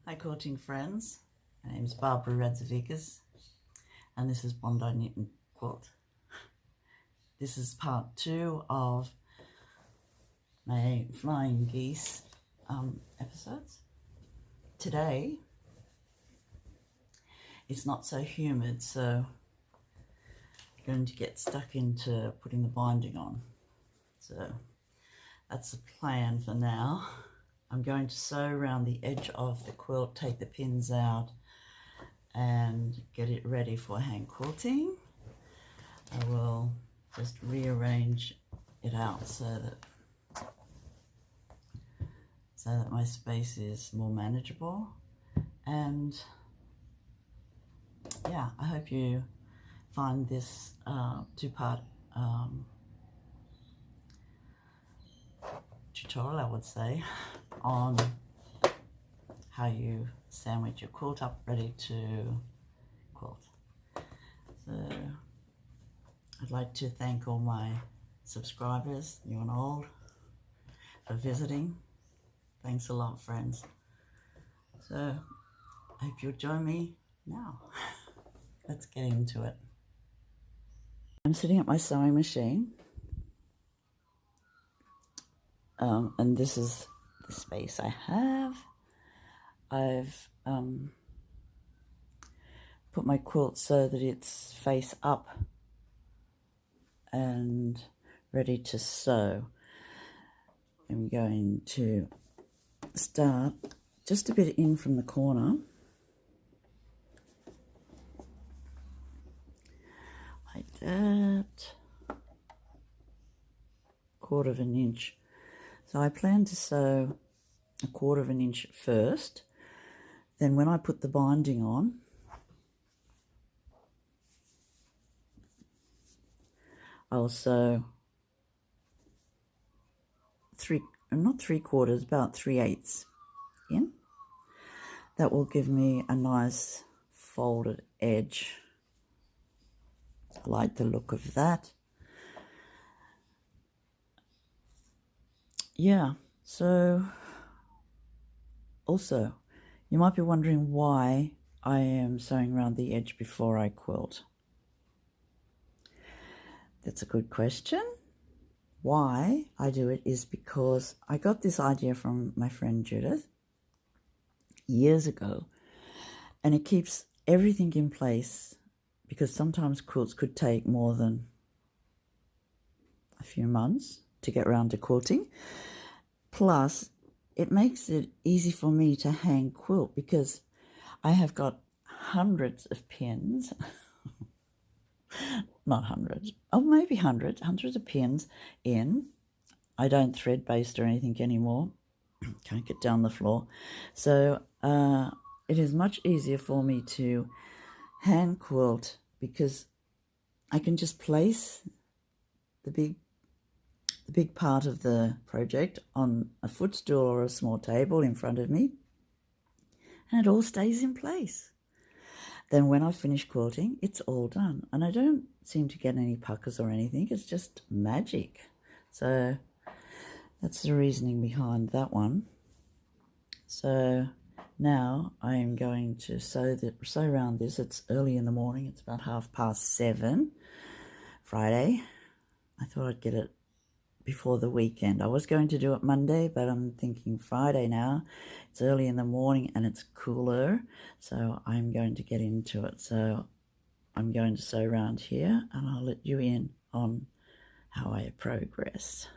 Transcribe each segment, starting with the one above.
Hi quilting friends, my name is Barbara Radzevicius and this is Bondi Junction quilt. This is part 2 of my Flying Geese episodes. Today it's not so humid, so I'm going to get stuck into putting the binding on. So that's the plan for now. I'm going to sew around the edge of the quilt, take the pins out and get it ready for hand quilting. I will just rearrange it out so that my space is more manageable. And yeah, I hope you find this two-part tutorial, I would say, on how you sandwich your quilt up ready to quilt. So I'd like to thank all my subscribers, new and old, for visiting. Thanks a lot, friends. So I hope you'll join me now. Let's get into it. I'm sitting at my sewing machine, and this is the space I have. I've put my quilt so that it's face up and ready to sew. I'm going to start just a bit in from the corner, like that, 1/4 of an inch. So I plan to sew 1/4 of an inch first, then when I put the binding on, I'll sew not 3/4, about 3/8 in. That will give me a nice folded edge. I like the look of that. Yeah, so also you might be wondering why I am sewing around the edge before I quilt. That's a good question. Why I do it is because I got this idea from my friend Judith years ago, and it keeps everything in place, because sometimes quilts could take more than a few months to get around to quilting. Plus, it makes it easy for me to hand quilt because I have got hundreds of pins. Not hundreds, oh maybe hundreds of pins in. I don't thread baste or anything anymore. Can't get down the floor. So it is much easier for me to hand quilt because I can just place the big part of the project on a footstool or a small table in front of me, and it all stays in place. Then when I finish quilting, it's all done, and I don't seem to get any puckers or anything. It's just magic. So that's the reasoning behind that one. So now I am going to sew around this. It's early in the morning. It's about 7:30 Friday. I thought I'd get it before the weekend. I was going to do it Monday, but I'm thinking Friday now. It's early in the morning and it's cooler, so I'm going to get into it. So I'm going to sew around here and I'll let you in on how I progress.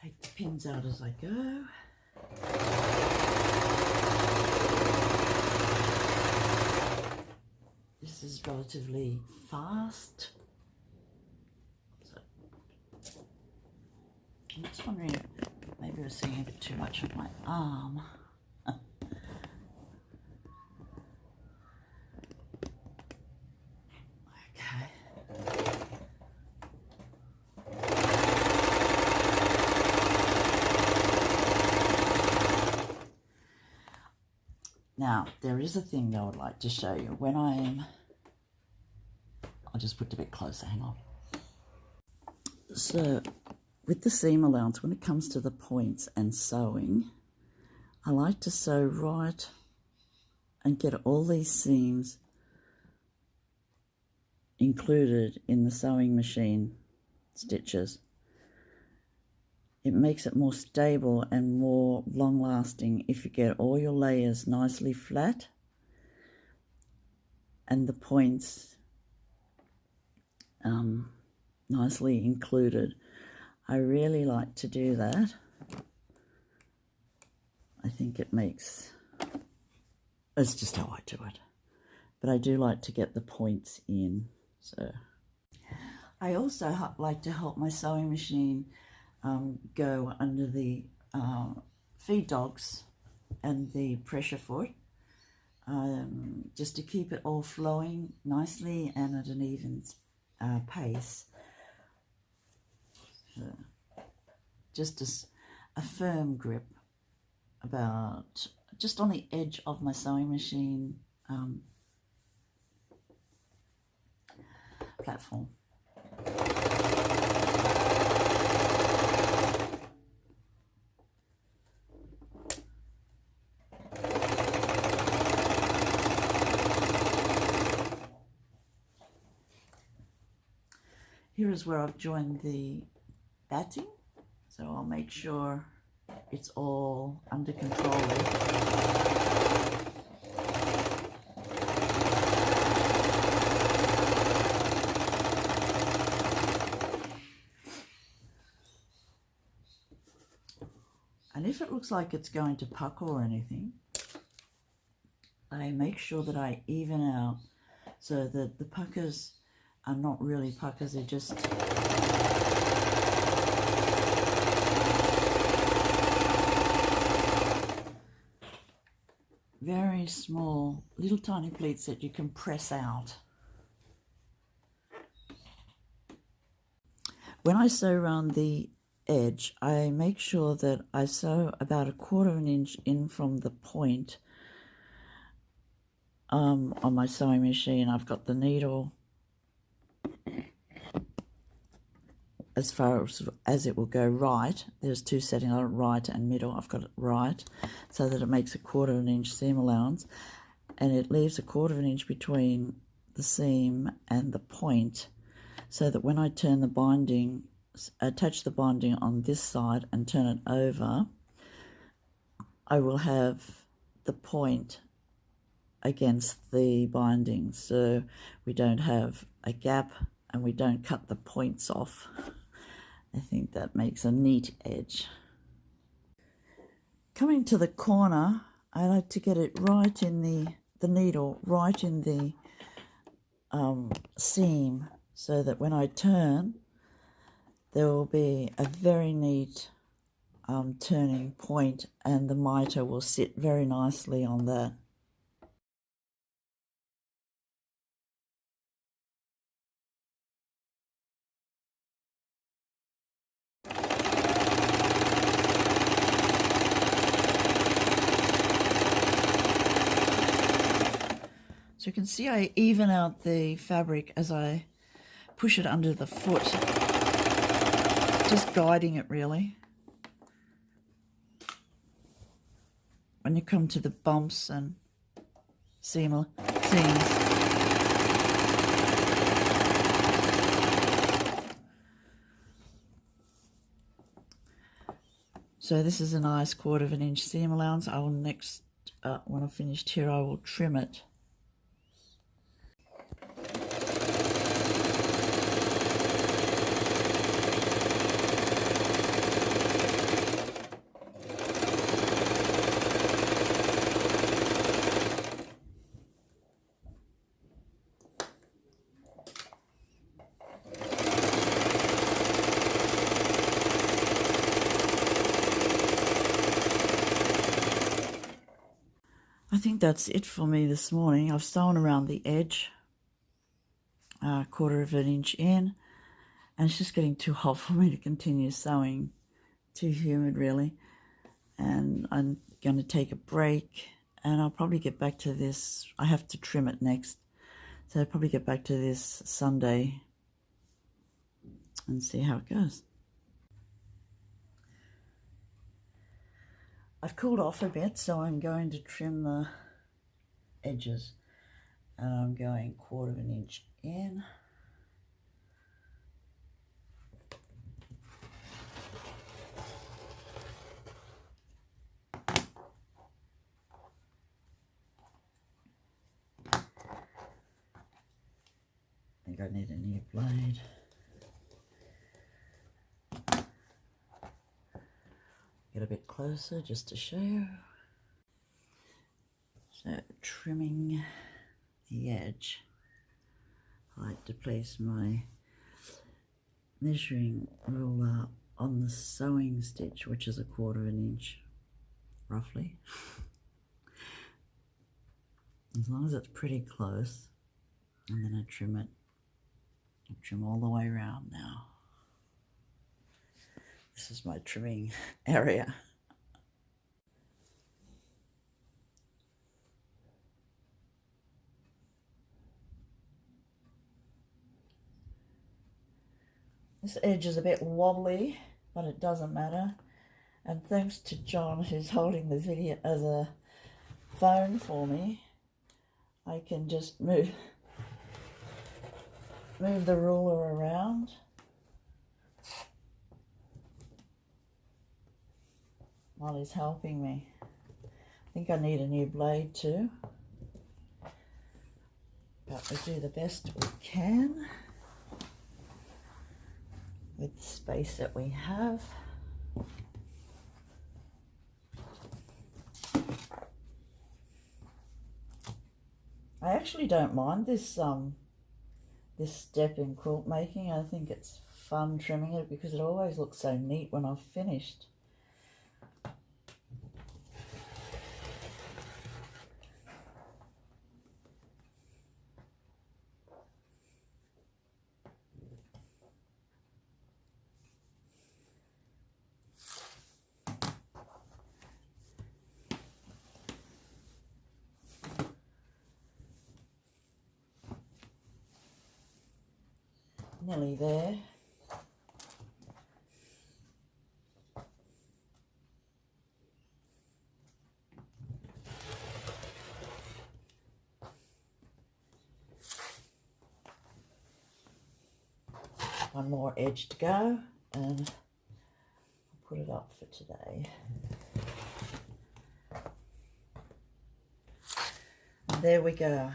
Take the pins out as I go. This is relatively fast. I'm just wondering if maybe I was seeing a bit too much of my arm. Okay. Now, there is a thing that I would like to show you. I'll just put it a bit closer, hang on. So with the seam allowance, when it comes to the points and sewing, I like to sew right and get all these seams included in the sewing machine stitches. It makes it more stable and more long-lasting if you get all your layers nicely flat and the points nicely included. I really like to do that. I think it's just how I do it. But I do like to get the points in. So I also like to help my sewing machine go under the feed dogs and the pressure foot, just to keep it all flowing nicely and at an even pace. So just a firm grip about just on the edge of my sewing machine platform. Here is where I've joined the batting, so I'll make sure it's all under control there. And if it looks like it's going to pucker or anything, I make sure that I even out so that the puckers are not really puckers, they're just very small, little tiny pleats that you can press out. When I sew around the edge, I make sure that I sew about 1/4 of an inch in from the point on my sewing machine. I've got the needle as far as it will go right. There's two settings on it, right and middle. I've got it right so that it makes 1/4 of an inch seam allowance, and it leaves 1/4 of an inch between the seam and the point, so that when I turn the binding, attach the binding on this side and turn it over, I will have the point against the binding, so we don't have a gap and we don't cut the points off. I think that makes a neat edge. Coming to the corner, I like to get it right in the needle, right in the seam, so that when I turn, there will be a very neat turning point and the mitre will sit very nicely on that. So you can see I even out the fabric as I push it under the foot, just guiding it really. When you come to the bumps and seams. So this is a nice 1/4 of an inch seam allowance. I will next, when I've finished here, I will trim it. I think that's it for me this morning. I've sewn around the edge, 1/4 of an inch in, and it's just getting too hot for me to continue sewing. Too humid really, and I'm going to take a break, and I'll probably get back to this. I have to trim it next, so I'll probably get back to this Sunday and see how it goes. I've cooled off a bit, so I'm going to trim the edges, and I'm going 1/4 inch in. I think I need a new blade. Get a bit closer just to show. So trimming the edge, I like to place my measuring ruler on the sewing stitch, which is 1/4 inch roughly. As long as it's pretty close, and then I trim it. I trim all the way around now. This is my trimming area. This edge is a bit wobbly, but it doesn't matter. And thanks to John, who's holding the video as a phone for me, I can just move the ruler around. While he's helping me. I think I need a new blade too. But we do the best we can with the space that we have. I actually don't mind this this step in quilt making. I think it's fun trimming it because it always looks so neat when I've finished. Nearly there. One more edge to go, and I'll put it up for today. And there we go.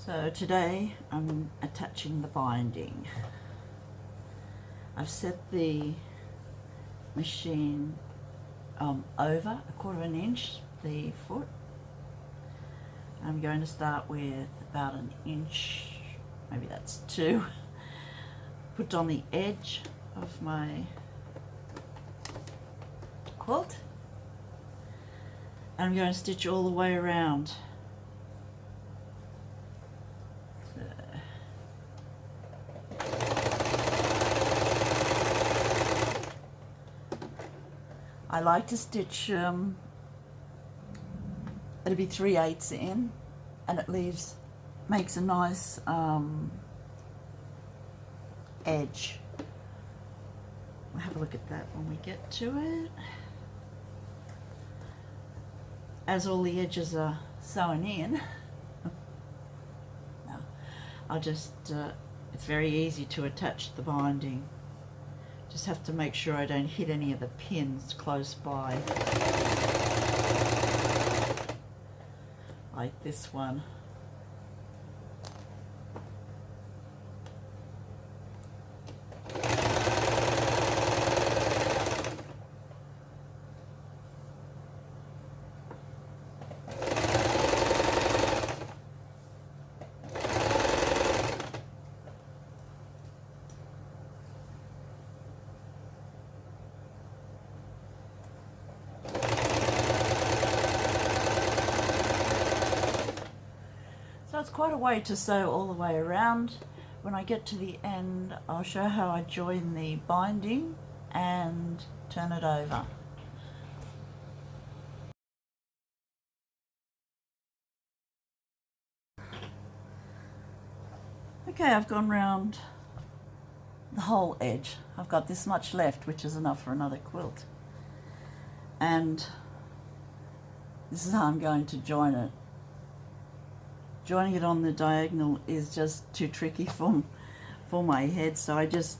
So today I'm attaching the binding. I've set the machine over 1/4 inch, the foot. I'm going to start with about 1 inch, maybe that's 2, put on the edge of my quilt. And I'm going to stitch all the way around. I like to stitch, it'll be 3/8 in, and it makes a nice edge. We'll have a look at that when we get to it. As all the edges are sewn in, no, I'll just, it's very easy to attach the binding. Just have to make sure I don't hit any of the pins close by. Like this one. it's quite a way to sew all the way around. When I get to the end, I'll show how I join the binding and turn it over. Okay, I've gone round the whole edge. I've got this much left, which is enough for another quilt. And this is how I'm going to join it. Joining it on the diagonal is just too tricky for my head, so I just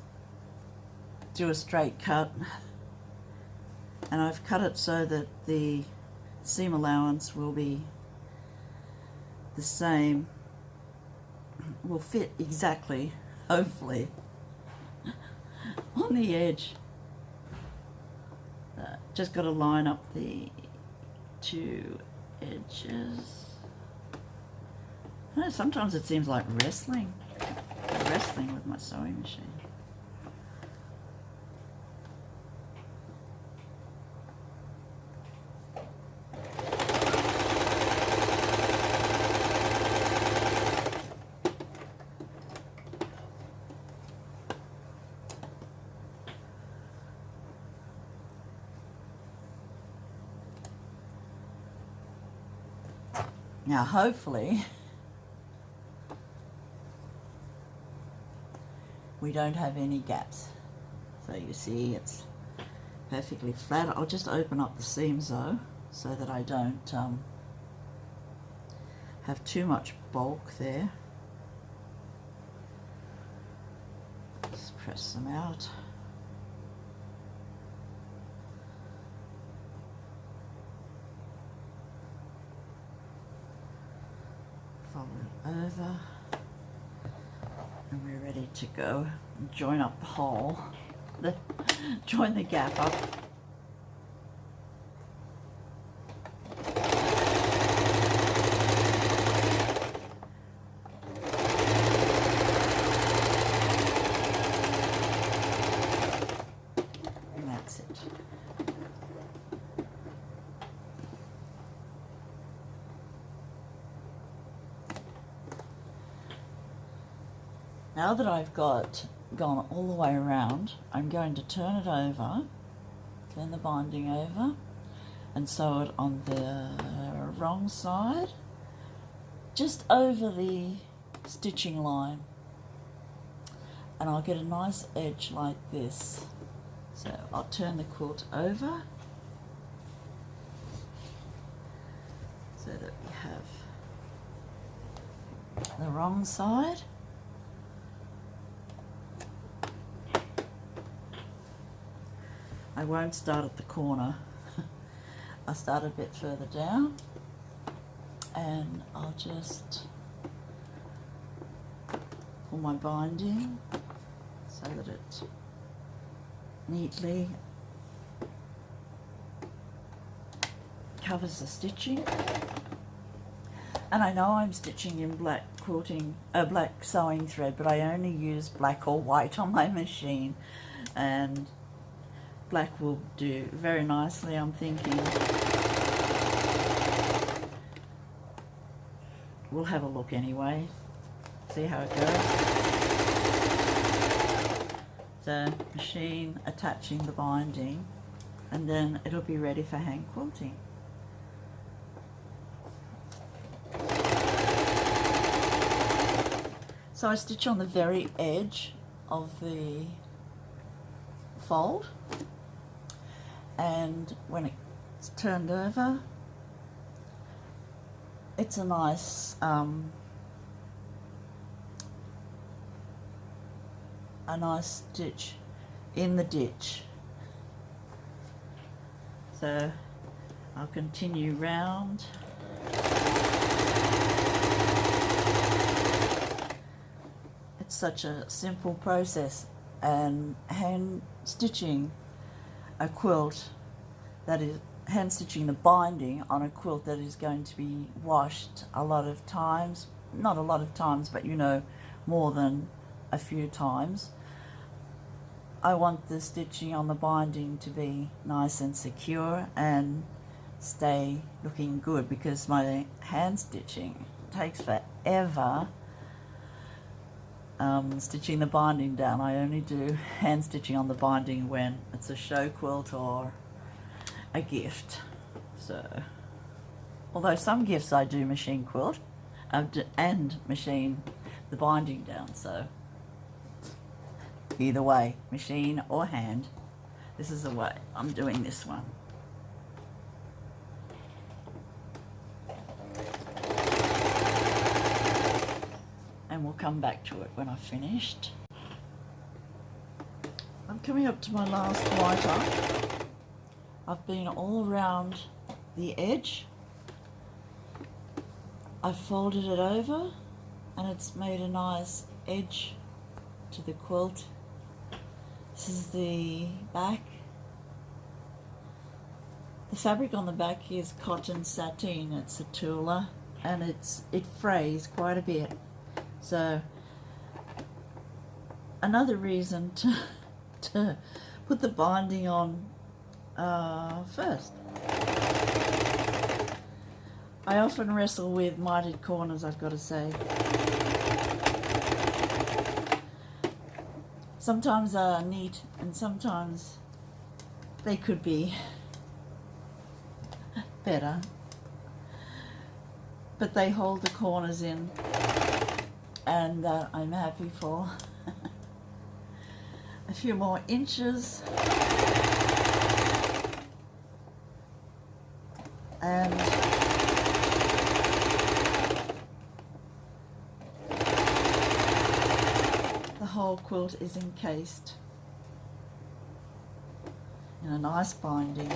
do a straight cut. And I've cut it so that the seam allowance will be the same, will fit exactly, hopefully, on the edge. Just got to line up the two edges. I know, sometimes it seems like wrestling with my sewing machine. Now, hopefully, we don't have any gaps. So you see it's perfectly flat. I'll just open up the seams though, so that I don't have too much bulk there. Just press them out. Fold it over, and we're ready to go. Join up the hole, join the gap up. And that's it. Now that I've gone all the way around, I'm going to turn it over, turn the binding over, and sew it on the wrong side, just over the stitching line. And I'll get a nice edge like this. So I'll turn the quilt over so that we have the wrong side. I won't start at the corner. I'll start a bit further down, and I'll just pull my binding so that it neatly covers the stitching. And I know I'm stitching in black black sewing thread, but I only use black or white on my machine, and black will do very nicely, I'm thinking. We'll have a look anyway, see how it goes. So, machine attaching the binding, and then it'll be ready for hand quilting. So I stitch on the very edge of the fold, and when it's turned over, it's a nice stitch in the ditch. So I'll continue round. It's such a simple process, and hand stitching a quilt that is hand stitching the binding on a quilt that is going to be washed a lot of times, not a lot of times, but you know, more than a few times. I want the stitching on the binding to be nice and secure and stay looking good, because my hand stitching takes forever stitching the binding down. I only do hand stitching on the binding when it's a show quilt or a gift. So, although some gifts I do machine quilt and machine the binding down, so either way, machine or hand, this is the way I'm doing this one. And we'll come back to it when I've finished. I'm coming up to my last white. I've been all around the edge. I've folded it over and it's made a nice edge to the quilt. This is the back. The fabric on the back is cotton sateen. It's a Tula and it frays quite a bit. So another reason to put the binding on first. I often wrestle with mitered corners, I've got to say. Sometimes are neat and sometimes they could be better, but they hold the corners in, and I'm happy for a few more inches. And the whole quilt is encased in a nice binding.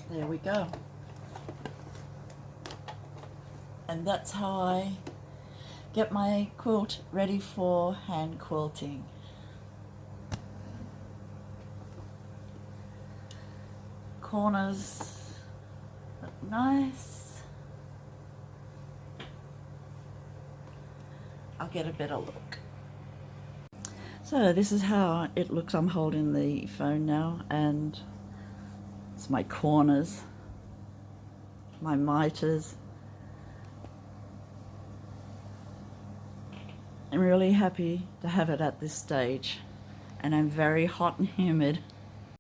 There we go. And that's how I get my quilt ready for hand quilting. Corners look nice. I'll get a better look. So this is how it looks. I'm holding the phone now, and it's my corners, my miters. I'm really happy to have it at this stage, and I'm very hot and humid.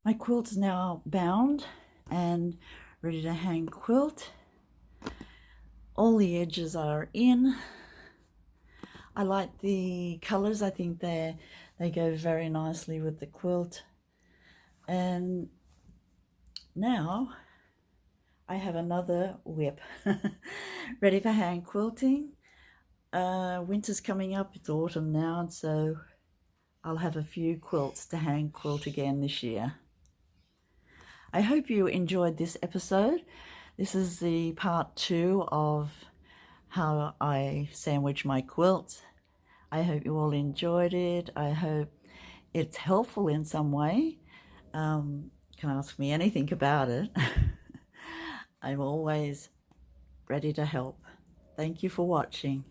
My quilt's now bound and ready to hang quilt. All the edges are in. I like the colors. I think they go very nicely with the quilt. And now I have another whip ready for hand quilting. Winter's coming up, it's autumn now, and so I'll have a few quilts to hand quilt again this year. I hope you enjoyed this episode. This is the part 2 of how I sandwich my quilts. I hope you all enjoyed it. I hope it's helpful in some way. You can ask me anything about it. I'm always ready to help. Thank you for watching.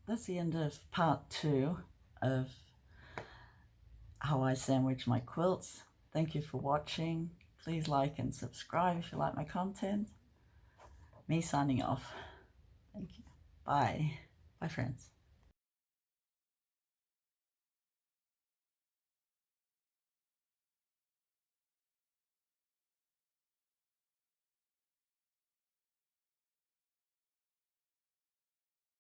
That's the end of part 2 of how I sandwich my quilts. Thank you for watching. Please like and subscribe if you like my content. Me signing off. Thank you. Bye. Bye, friends.